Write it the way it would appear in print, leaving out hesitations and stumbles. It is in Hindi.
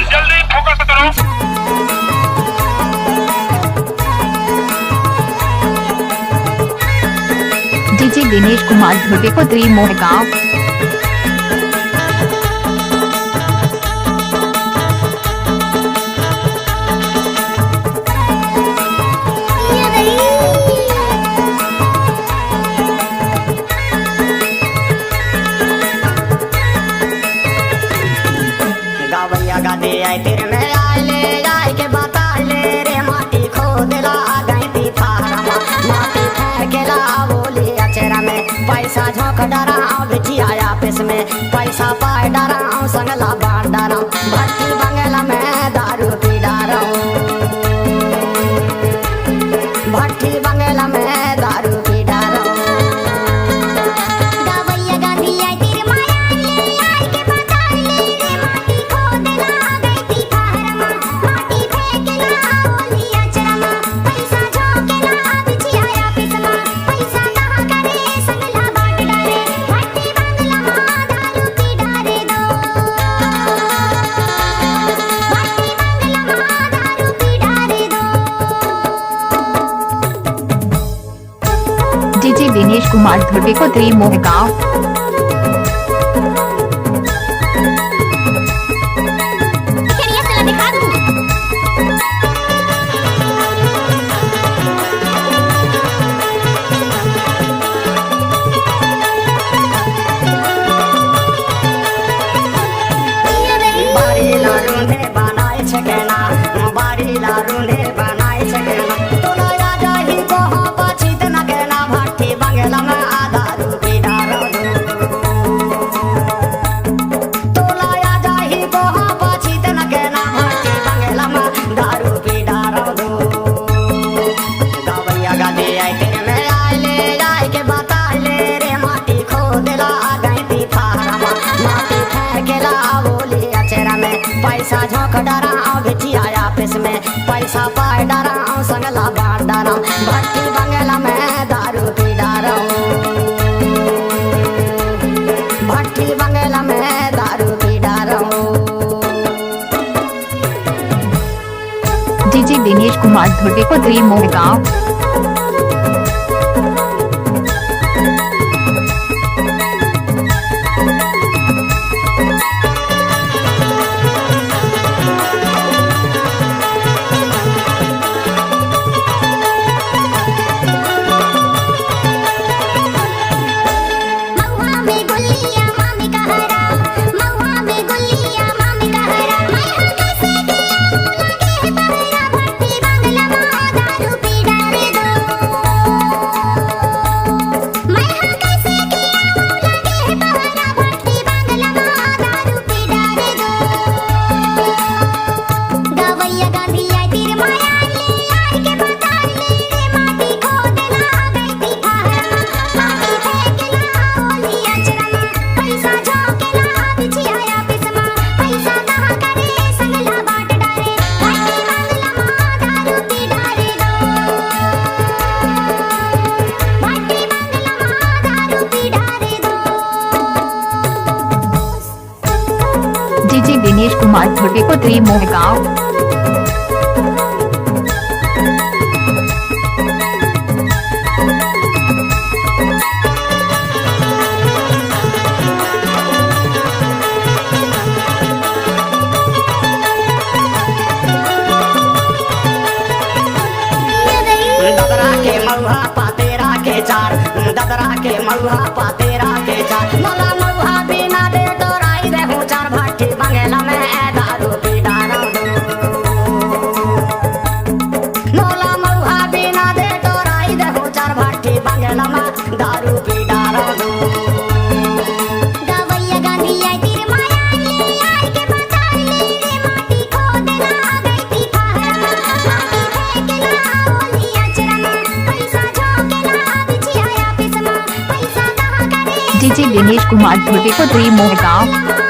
जल्दी फोकस करो। डीजे दिनेश कुमार धुर्वे पुत्री मोहगांव। गावैया गादे आई तेरे में आए ले आए के बता ले रे माटी खोदला गई थी फारमा माटी फेंकेला बोली अचेरा में पैसा झोंक डरा बिटिया आपस में पैसा पाए डरा संगला बांट डरा भट्टी बंगला में दारू पी डरा भट्टी बंगला में दारू पी डरा। डीजे दिनेश कुमार धुर्वे पुत्री मोहगांव। पैसा झोंक डरा बिटिया आपस में पैसा पाए डरा संगला बांट डरा भट्टी बंगला में दारू पी डरा भट्टी बंगला में दारू पी डरा। डीजे दिनेश कुमार धुर्वे पुत्री मोहगांव। डीजे दिनेश कुमार धुर्वे पुत्री मोहगांव। ददरा के मऊहा पातेरा के चार ददरा के मऊहा पातेरा के चार मला मऊहा बिना दे तोराई दे हूँ चार भट्टी बंगला में दारू पी डारा मोला मऊहा बिना दे तोराई दे हूँ चार भट्टी बंगला में दारू पी डारा। डीजे दिनेश कुमार धुर्वे पुत्री मोहगांव।